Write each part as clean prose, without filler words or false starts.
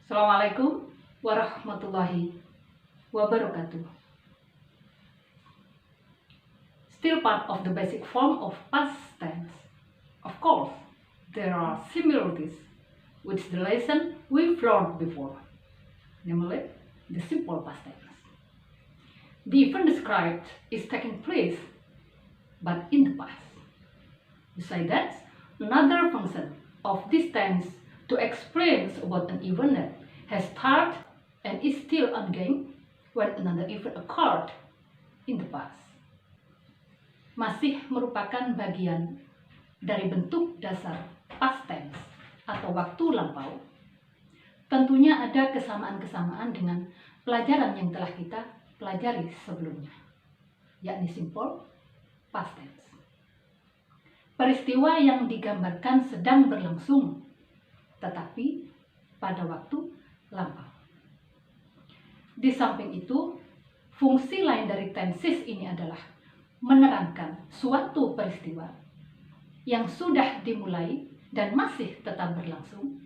Assalamualaikum warahmatullahi wabarakatuh. Still part of the basic form of past tense. Of course, there are similarities with the lesson we've learned before, namely the simple past tense. The event described is taking place, but in the past. Besides that, another function of this tense to explain about an event that has started and is still ongoing when another event occurred in the past. Masih merupakan bagian dari bentuk dasar past tense atau waktu lampau. Tentunya ada kesamaan-kesamaan dengan pelajaran yang telah kita pelajari sebelumnya, yakni simple past tense. Peristiwa yang digambarkan sedang berlangsung, tetapi pada waktu lampau. Di samping itu, fungsi lain dari tenses ini adalah menerangkan suatu peristiwa yang sudah dimulai dan masih tetap berlangsung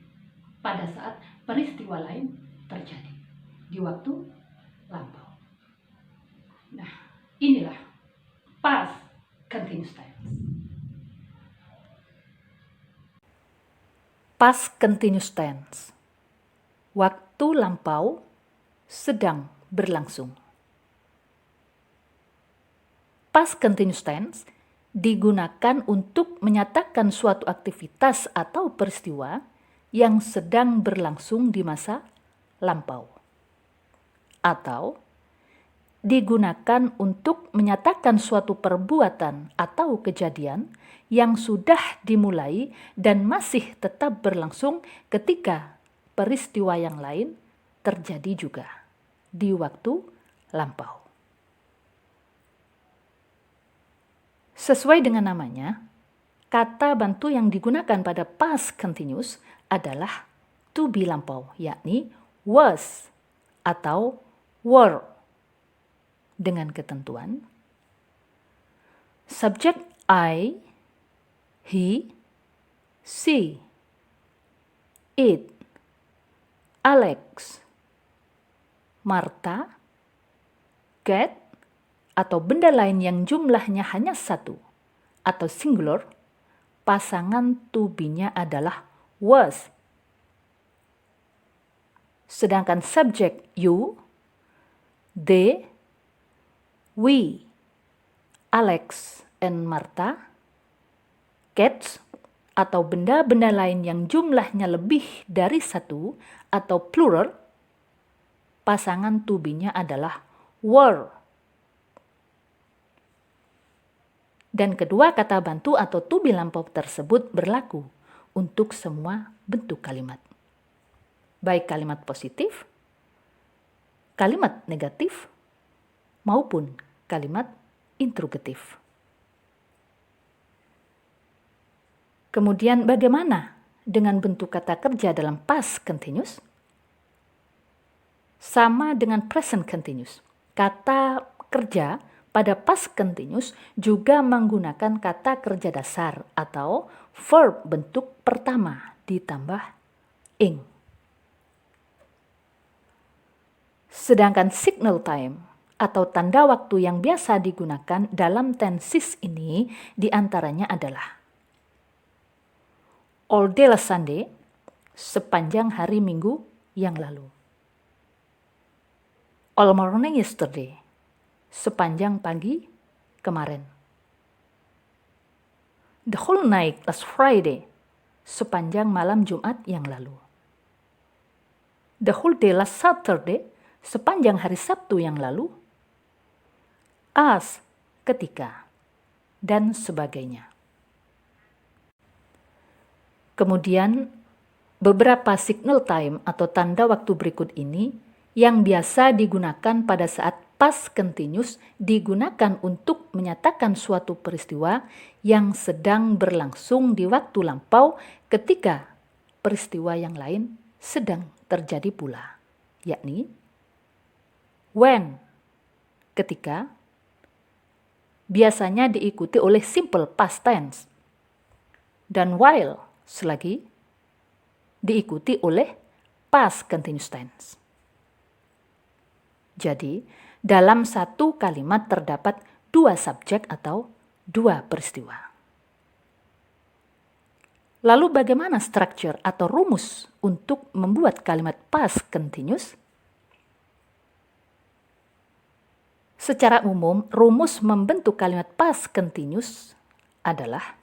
pada saat peristiwa lain terjadi di waktu lampau. Nah, inilah past continuous tense. Past continuous tense. Waktu lampau sedang berlangsung. Past continuous tense digunakan untuk menyatakan suatu aktivitas atau peristiwa yang sedang berlangsung di masa lampau. Atau digunakan untuk menyatakan suatu perbuatan atau kejadian yang sudah dimulai dan masih tetap berlangsung ketika peristiwa yang lain terjadi juga di waktu lampau. Sesuai dengan namanya, kata bantu yang digunakan pada past continuous adalah to be lampau, yakni was atau were. Dengan ketentuan subjek I, he, she, it, Alex, Martha, cat, atau benda lain yang jumlahnya hanya satu atau singular, pasangan to be-nya adalah was. Sedangkan subjek you, they, we, Alex and Martha, cats, atau benda-benda lain yang jumlahnya lebih dari satu atau plural, pasangan to be-nya adalah were. Dan kedua kata bantu atau to be lampau tersebut berlaku untuk semua bentuk kalimat. Baik kalimat positif, kalimat negatif, maupun kalimat interrogatif. Kemudian bagaimana dengan bentuk kata kerja dalam past continuous? Sama dengan present continuous. Kata kerja pada past continuous juga menggunakan kata kerja dasar atau verb bentuk pertama ditambah ing. Sedangkan signal time atau tanda waktu yang biasa digunakan dalam tenses ini diantaranya adalah all day last Sunday, sepanjang hari Minggu yang lalu. All morning yesterday, sepanjang pagi kemarin. The whole night last Friday, sepanjang malam Jumat yang lalu. The whole day last Saturday, sepanjang hari Sabtu yang lalu. As, ketika, dan sebagainya. Kemudian, beberapa signal time atau tanda waktu berikut ini yang biasa digunakan pada saat past continuous digunakan untuk menyatakan suatu peristiwa yang sedang berlangsung di waktu lampau ketika peristiwa yang lain sedang terjadi pula, yakni when, ketika, biasanya diikuti oleh simple past tense, dan while, selagi, diikuti oleh past continuous tense. Jadi, dalam satu kalimat terdapat dua subjek atau dua peristiwa. Lalu bagaimana structure atau rumus untuk membuat kalimat past continuous? Secara umum, rumus membentuk kalimat past continuous adalah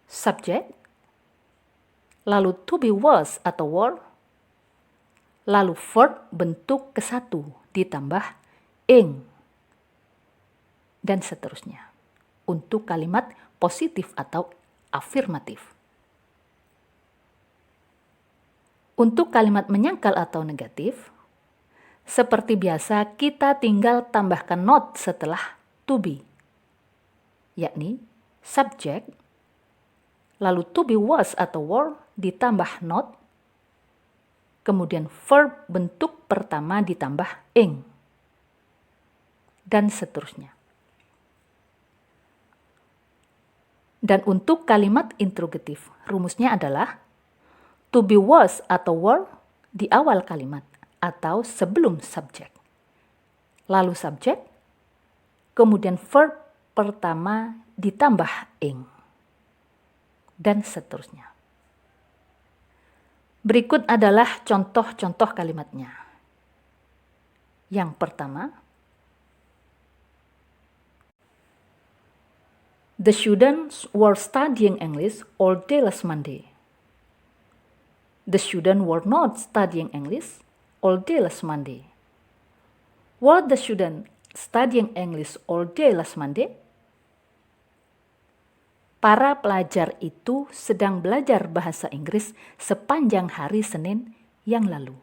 subjek, lalu to be was atau were, lalu verb bentuk kesatu ditambah ing, dan seterusnya untuk kalimat positif atau afirmatif. Untuk kalimat menyangkal atau negatif, seperti biasa kita tinggal tambahkan not setelah to be, yakni subjek, lalu to be was atau were ditambah not, kemudian verb bentuk pertama ditambah ing, dan seterusnya. Dan untuk kalimat interrogatif, rumusnya adalah to be was atau were di awal kalimat atau sebelum subjek, lalu subjek, kemudian verb pertama ditambah ing, dan seterusnya. Berikut adalah contoh-contoh kalimatnya. Yang pertama, the students were studying English all day last Monday. The students were not studying English all day last Monday. Were the students studying English all day last Monday? Para pelajar itu sedang belajar bahasa Inggris sepanjang hari Senin yang lalu.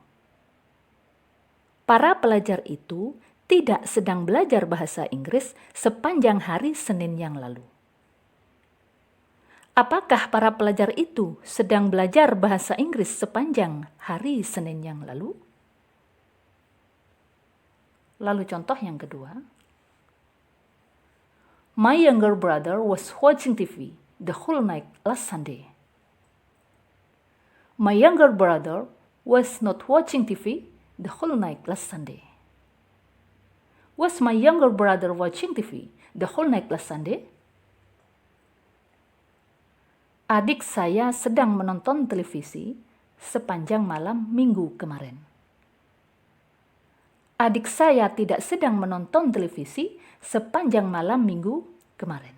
Para pelajar itu tidak sedang belajar bahasa Inggris sepanjang hari Senin yang lalu. Apakah para pelajar itu sedang belajar bahasa Inggris sepanjang hari Senin yang lalu? Lalu contoh yang kedua. My younger brother was watching TV the whole night last Sunday. My younger brother was not watching TV the whole night last Sunday. Was my younger brother watching TV the whole night last Sunday? Adik saya sedang menonton televisi sepanjang malam minggu kemarin. Adik saya tidak sedang menonton televisi sepanjang malam minggu kemarin.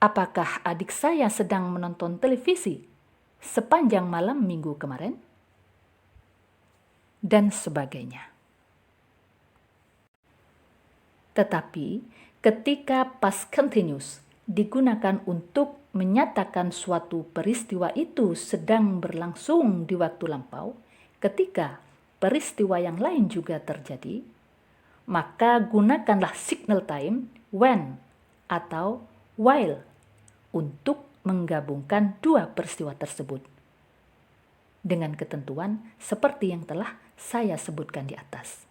Apakah adik saya sedang menonton televisi sepanjang malam minggu kemarin? Dan sebagainya. Tetapi ketika past continuous digunakan untuk menyatakan suatu peristiwa itu sedang berlangsung di waktu lampau, ketika peristiwa yang lain juga terjadi, maka gunakanlah signal time when atau while untuk menggabungkan dua peristiwa tersebut dengan ketentuan seperti yang telah saya sebutkan di atas,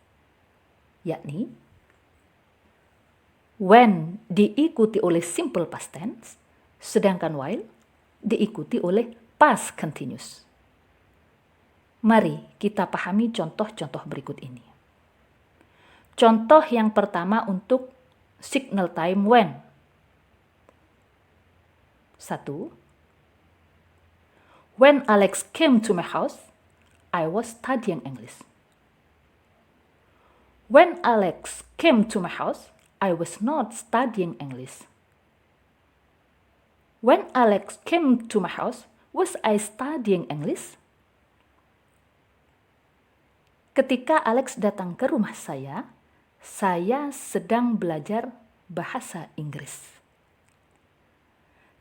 yakni when diikuti oleh simple past tense, sedangkan while diikuti oleh past continuous. Mari kita pahami contoh-contoh berikut ini. Contoh yang pertama untuk signal time when. 1. When Alex came to my house, I was studying English. When Alex came to my house, I was not studying English. When Alex came to my house, was I studying English? Ketika Alex datang ke rumah saya sedang belajar bahasa Inggris.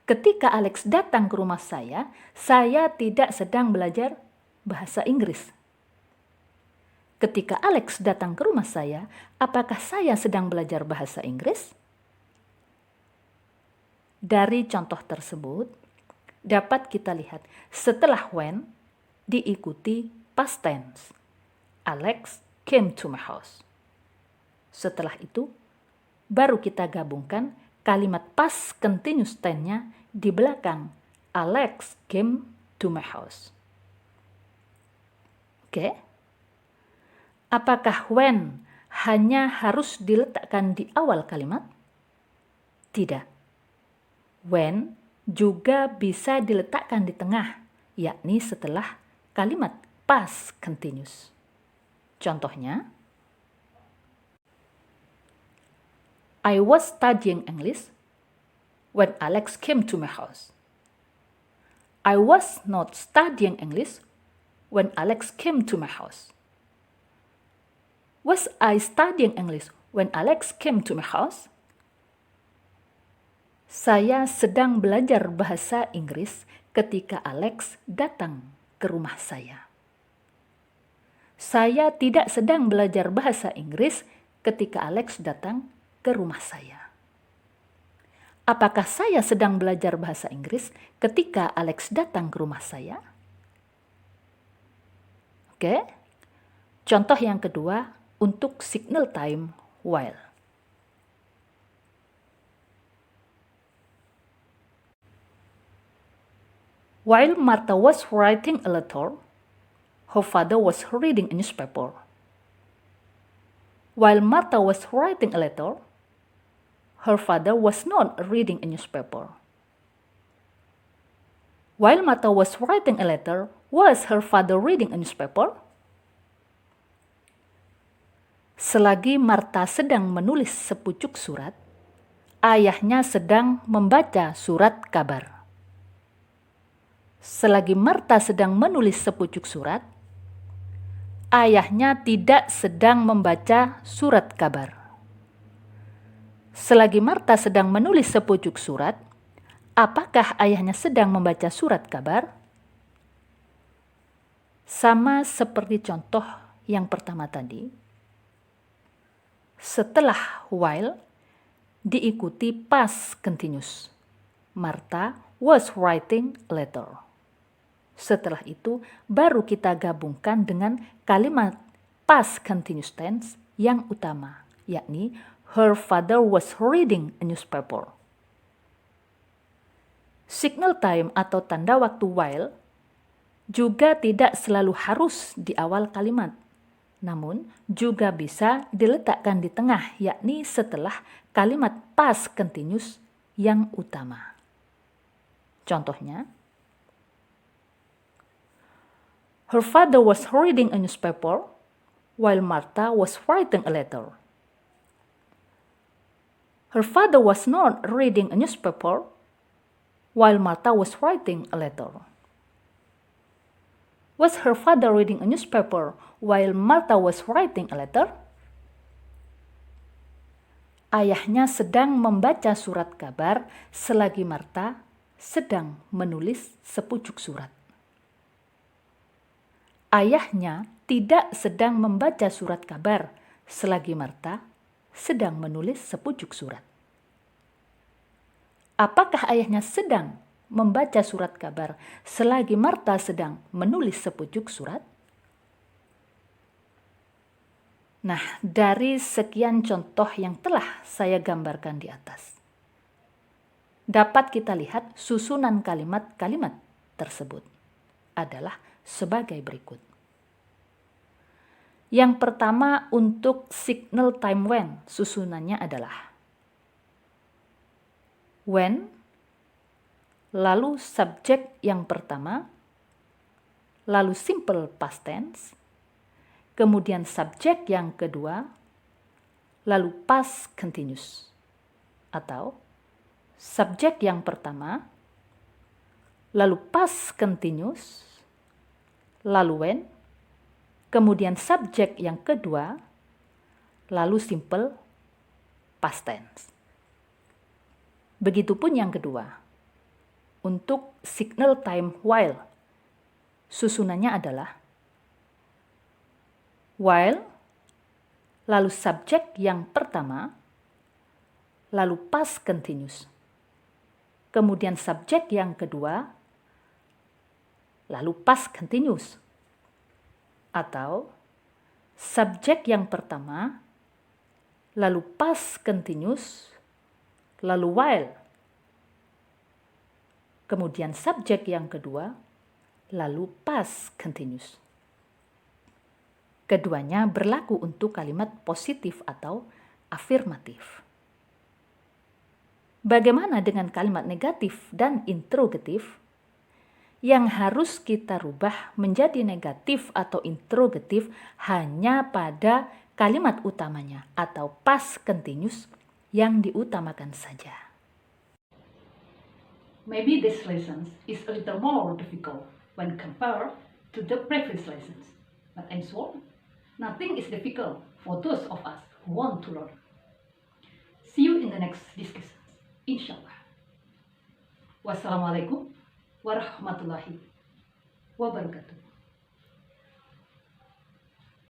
Ketika Alex datang ke rumah saya tidak sedang belajar bahasa Inggris. Ketika Alex datang ke rumah saya, apakah saya sedang belajar bahasa Inggris? Dari contoh tersebut, dapat kita lihat setelah when diikuti past tense. Alex came to my house. Setelah itu, baru kita gabungkan kalimat past continuous tense-nya di belakang Alex came to my house. Oke. Apakah when hanya harus diletakkan di awal kalimat? Tidak. When juga bisa diletakkan di tengah, yakni setelah kalimat past continuous. Contohnya, I was studying English when Alex came to my house. I was not studying English when Alex came to my house. Was I studying English when Alex came to my house? Saya sedang belajar bahasa Inggris ketika Alex datang ke rumah saya. Saya tidak sedang belajar bahasa Inggris ketika Alex datang ke rumah saya. Apakah saya sedang belajar bahasa Inggris ketika Alex datang ke rumah saya? Oke. Contoh yang kedua untuk signal time while. While Martha was writing a letter, her father was reading a newspaper. While Martha was writing a letter, her father was not reading a newspaper. While Martha was writing a letter, was her father reading a newspaper? Selagi Martha sedang menulis sepucuk surat, ayahnya sedang membaca surat kabar. Selagi Martha sedang menulis sepucuk surat, ayahnya tidak sedang membaca surat kabar. Selagi Martha sedang menulis sepucuk surat, apakah ayahnya sedang membaca surat kabar? Sama seperti contoh yang pertama tadi, setelah while diikuti past continuous. Martha was writing a letter. Setelah itu baru kita gabungkan dengan kalimat past continuous tense yang utama, yakni her father was reading a newspaper. Signal time atau tanda waktu while juga tidak selalu harus di awal kalimat, namun juga bisa diletakkan di tengah, yakni setelah kalimat past continuous yang utama. Contohnya, her father was reading a newspaper while Martha was writing a letter. Her father was not reading a newspaper while Martha was writing a letter. Was her father reading a newspaper while Martha was writing a letter? Ayahnya sedang membaca surat kabar selagi Martha sedang menulis sepucuk surat. Ayahnya tidak sedang membaca surat kabar selagi Martha sedang menulis sepucuk surat. Apakah ayahnya sedang membaca surat kabar selagi Martha sedang menulis sepucuk surat? Nah, dari sekian contoh yang telah saya gambarkan di atas, dapat kita lihat susunan kalimat-kalimat tersebut adalah sebagai berikut. Yang pertama untuk signal time when, susunannya adalah when, lalu subjek yang pertama, lalu simple past tense, kemudian subjek yang kedua, lalu past continuous. Atau subjek yang pertama, lalu past continuous, lalu when, kemudian subjek yang kedua, lalu simple past tense. Begitupun yang kedua. Untuk signal time while, susunannya adalah while, lalu subjek yang pertama, lalu past continuous, kemudian subjek yang kedua, lalu past continuous. Atau subjek yang pertama, lalu past continuous, lalu while, kemudian subjek yang kedua, lalu past continuous. Keduanya berlaku untuk kalimat positif atau afirmatif. Bagaimana dengan kalimat negatif dan interrogatif? Yang harus kita rubah menjadi negatif atau interrogatif hanya pada kalimat utamanya atau past continuous yang diutamakan saja. Maybe this lesson is a little more difficult when compared to the previous lessons, but I'm sure nothing is difficult for those of us who want to learn. See you in the next discussion, inshallah. Wassalamualaikum warahmatullahi wabarakatuh.